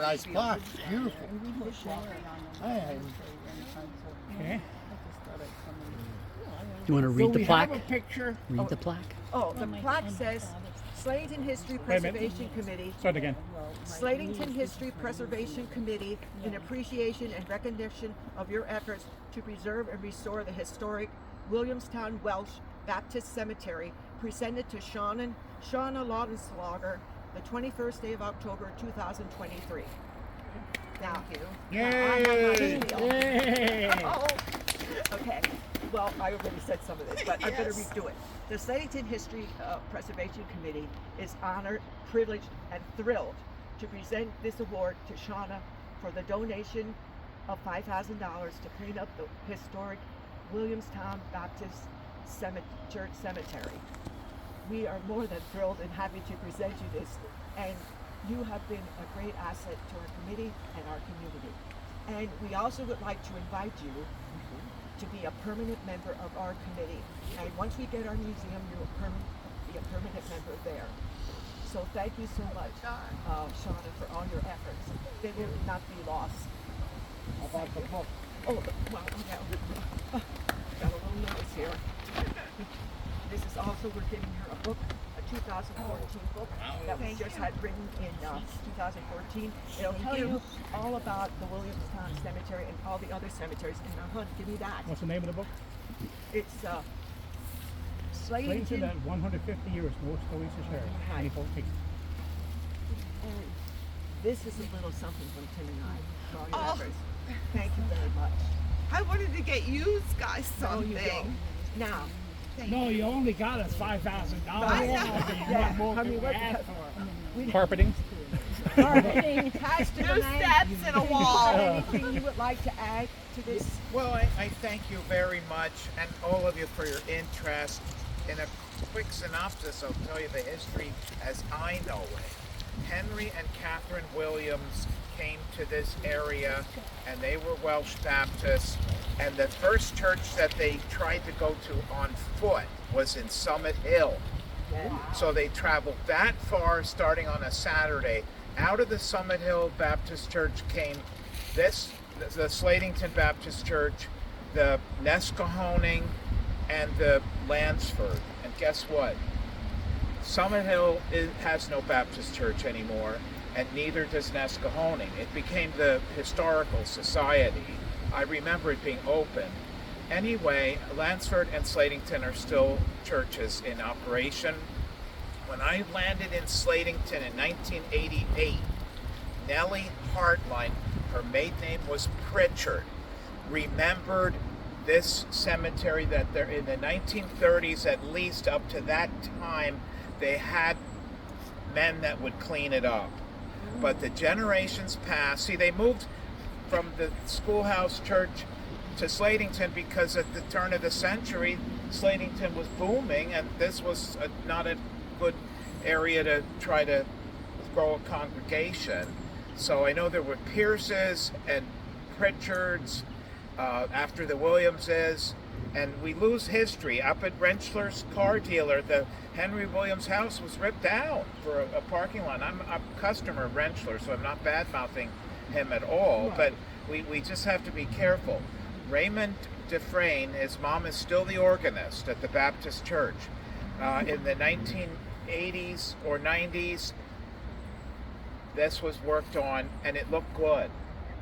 Nice plaque, beautiful. Okay. You want to read the plaque? We have a picture. Read the plaque. Oh, the plaque says Slatington History Preservation Committee. Start again. Slatington History Preservation Committee, in appreciation and recognition of your efforts to preserve and restore the historic Williamstown Welsh Baptist Cemetery, presented to Shauna Laudenslager, the 21st day of October 2023. Thank you. Yay! Yay! Oh, okay. Well, I already said some of this, but I better redo it. The Slatington History Preservation Committee is honored, privileged, and thrilled to present this award to Shauna for the donation of $5,000 to clean up the historic Williamstown Baptist Church Cemetery. We are more than thrilled and happy to present you this, and you have been a great asset to our committee and our community. And we also would like to invite you to be a permanent member of our committee. And once we get our museum, you'll be a permanent member there. So thank you so much, Shauna, for all your efforts. They will not be lost. How about the book? Oh, well, okay. Got a little notice here. This is also, we're giving her a book, a 2014 book that we just had written in 2014. It'll tell you all about the Williamstown Cemetery and all the other cemeteries. And now, give me that. What's the name of the book? It's Slatington at 150 years, North Oasis Heritage, 2014. And this is a little something from Tim and I for all your efforts. Thank you very much. I wanted to get you guys something. Now, No, you only got us $5,000. yeah, I mean, what Carpeting. Pastor New steps in a wall. Anything you would like to add to this? Well, I thank you very much, and all of you, for your interest. In a quick synopsis, I'll tell you the history as I know it. Henry and Catherine Williams came to this area, and they were Welsh Baptists, and the first church that they tried to go to on foot was in Summit Hill. So they traveled that far, starting on a Saturday. Out of the Summit Hill Baptist Church came the Slatington Baptist Church, the Nescahoning, and the Lansford. And guess what? Summit Hill has no Baptist church anymore, and neither does Nescahoning. It became the Historical Society. I remember it being open. Anyway, Lansford and Slatington are still churches in operation. When I landed in Slatington in 1988, Nellie Hartline, her maiden name was Pritchard, remembered this cemetery that they're in the 1930s, at least up to that time, they had men that would clean it up. But the generations passed. See, they moved from the schoolhouse church to Slatington because at the turn of the century, Slatington was booming, and this was not a good area to try to grow a congregation. So I know there were Pierces and Pritchards after the Williamses, and we lose history. Up at Rentschler's car dealer, the Henry Williams house was ripped down for a parking lot. I'm a customer of Rentschler, so I'm not bad-mouthing him at all, but we just have to be careful. Raymond Dufresne, his mom is still the organist at the Baptist Church. In the 1980s or 90s, this was worked on, and it looked good.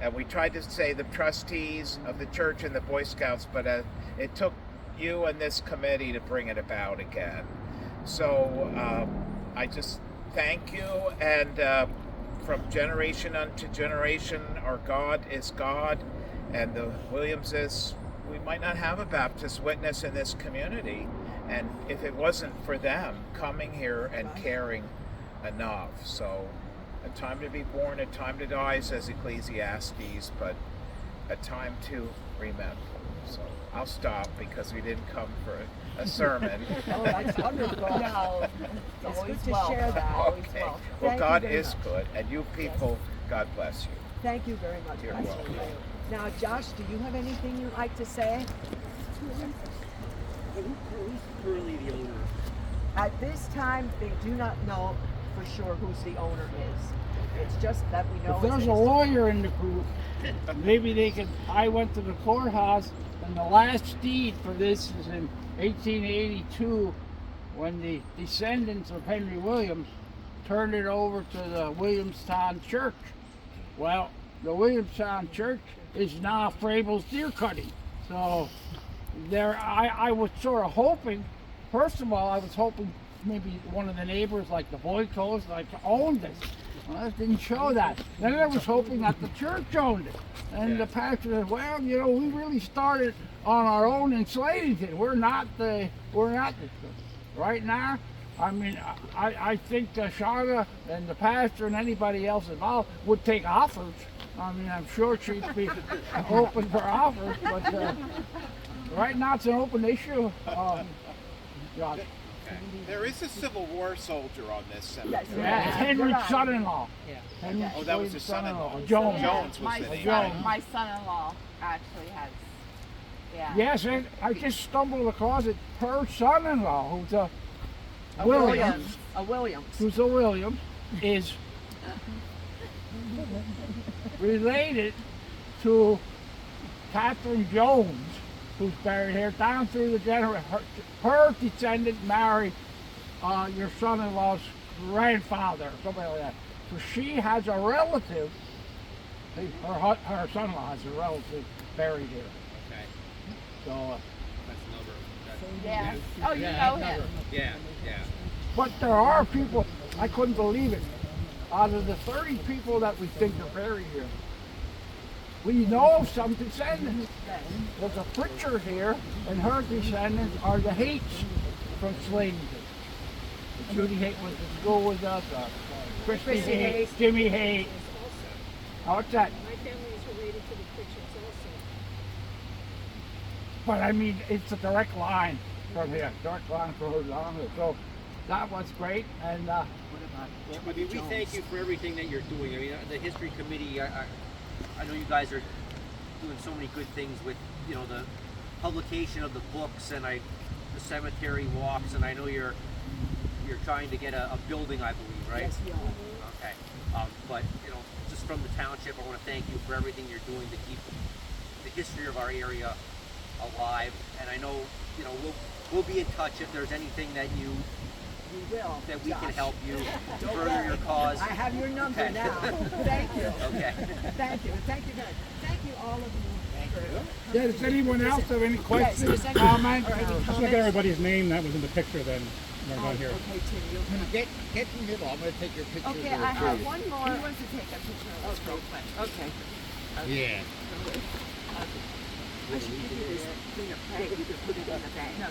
And we tried to say the trustees of the church and the Boy Scouts, but it took you and this committee to bring it about again. So I just thank you, and from generation unto generation, our God is God, and the Williamses, we might not have a Baptist witness in this community, and if it wasn't for them coming here and caring enough. So a time to be born, a time to die, says Ecclesiastes, but a time to remember. So I'll stop because we didn't come for a sermon. Oh, that's wonderful. No, it's good to share that. Okay. Well, God is good, and you people, God bless you. Thank you very much. You're Pastor welcome. Ray. Now, Josh, do you have anything you'd like to say? Who's currently the owner? At this time, they do not know for sure who's the owner is. It's just that we know If it's there's a a history. lawyer in the group, maybe they could. I went to the courthouse, and the last deed for this is in 1882, when the descendants of Henry Williams turned it over to the Williamstown Church. Well, the Williamstown Church is now Frable's deer cutting. So there, I was sort of hoping. First of all, I was hoping maybe one of the neighbors, like the Boycos, like owned it. Well, it didn't show that. Then I was hoping that the church owned it. And the pastor said, well, you know, we really started on our own in Slatington. We're not right now. I mean, I think Shauna and the pastor and anybody else involved would take offers. I mean, I'm sure she'd be open for offers, but right now it's an open issue. God. There is a Civil War soldier on this cemetery. Yeah, it's Henry's son-in-law. Yeah. Henry Oh, that was his Williams' son-in-law. Jones. Jones was My the name. Jones. my son-in-law actually has. Yeah. Yes, and I just stumbled across it. Her son-in-law, who's a Williams. A Williams. who's a Williams, is related to Catherine Jones, who's buried here down through the generation. Her descendant married your son-in-law's grandfather, or something like that. So she has a relative. Her son-in-law has a relative buried here. Okay. So, That's another. Yeah. Oh, you know him. Yeah, yeah. but there are people. I couldn't believe it. Out of the 30 people that we think are buried here, we know some descendants. There's a Pritchard here, and her descendants are the Hates from Slatington. Judy Haight went to school with us, Christy Haight, Jimmy Haight. What's that? My family is related to the Pritchards also. But I mean, it's a direct line from here, direct line from her down here. So that was great, and I mean, we thank you for everything that you're doing. I mean, the history committee, I know you guys are doing so many good things with, you know, the publication of the books and the cemetery walks, and I know you're trying to get a building, I believe, right? Yes, we are. Okay. But, you know, just from the township, I want to thank you for everything you're doing to keep the history of our area alive. And I know, you know, we'll be in touch if there's anything that We will. that we can Josh. help you Don't further worry. your cause. I have your number Okay. now. Thank you. Okay. Thank you. Thank you guys. Thank you all of you. yeah, does anyone else have any Yes, questions, does anyone- comments? or any or- Let's look at comments? everybody's name that was in the picture then. We're Oh, going here. okay, Tim, you'll have. Get in the middle. I'm going to take your picture. Okay, I have one more. He wants to take a picture of us real quick. Okay. Yeah. I should give you this thing of pay. You can put it in the bag. No,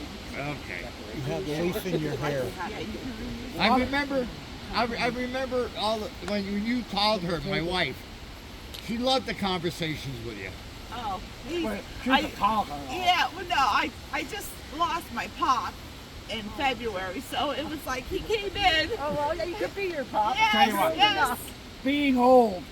Okay. You have the leaf in your hair. yeah, you can. I remember when you called her, my wife. She loved the conversations with you. Oh, But she's a talker. yeah. Well, no, I just lost my pop in February, so it was like he came in. Oh, well, yeah, you could be your pop. Yes, Tell you what. yes. Being old,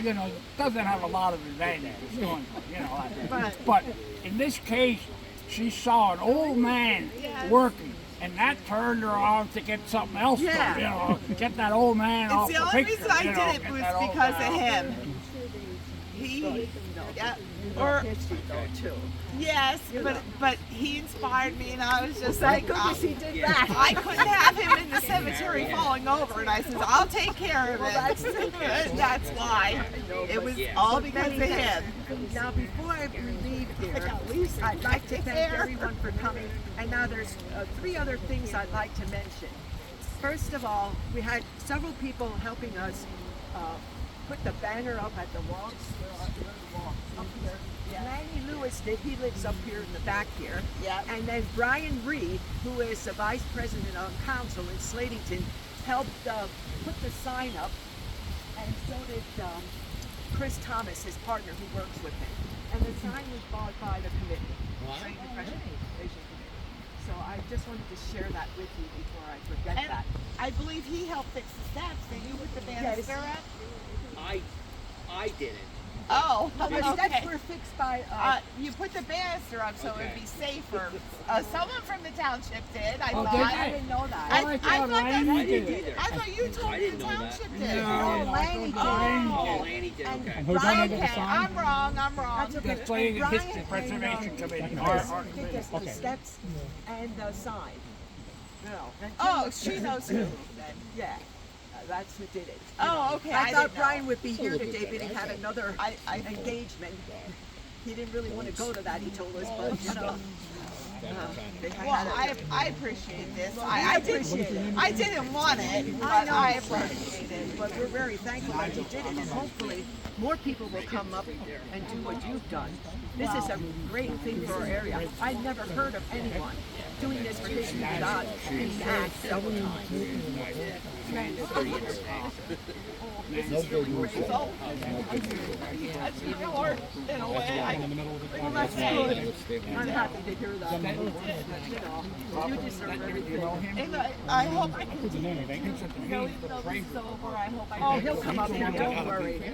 you know, doesn't have a lot of advantages. Going, you know, but in this case, she saw an old man Yes. working, and that turned her on to get something else Yeah. done. You know, get that old man off It's the the only picture. reason I you know, did it get was that old because guy of off him. He, yeah, Or or history though too. yes, but he inspired me, and I was just like, Thank goodness he did Yeah. that. I couldn't have him in the cemetery falling over, and I said, I'll take care of Well, it. And that's why it was all because of him. Now, before I leave here, I'd like to thank everyone for coming. And now there's 3 other things I'd like to mention. First of all, we had several people helping us put the banner up at the walks. Where are the walks? Up here. Lanny Lewis did. He lives up here in the back here. Yeah. And then Brian Reed, who is the vice president on council in Slatington, helped put the sign up. And so did Chris Thomas, his partner, who works with him. And the sign was bought by the committee. Slate Depression Committee. So I just wanted to share that with you before I forget And that. I believe he helped fix the steps, didn't you, with the Yes. banister up? I didn't. Oh, The steps okay. were fixed by, You put the banister up so it'd be safer. Someone from the township did, I Oh, thought. did I didn't know that. I thought Lanny did that, it. I thought you told I me didn't the know that. township did. No, Lanny did. Oh. Lanny did, And okay. And who donated the Okay, sign? I'm wrong. That's okay. The Slatington And Brian History and, Preservation Committee. Chris Our did committee. the steps and the sign. And Oh, Tim- she knows who then. Yeah, that's who did it. Oh, okay. I didn't thought know. Brian would be here today, but he had another I engagement. He didn't really want to go to that, he told us, but you know. They had Well, a- I appreciate this. I appreciate it. I didn't want it, but I know I you appreciate it. But we're very thankful that you did it, and hopefully more people will come up and do what you've done. This is a great thing for our area. I never heard of anyone doing this for history without being asked several times. That's yours in a way. Well, that's good. I'm happy to hear that. You know, you deserve everything. And I hope I can, you know, even though this is over, I hope I can. Oh, he'll come up here, don't worry.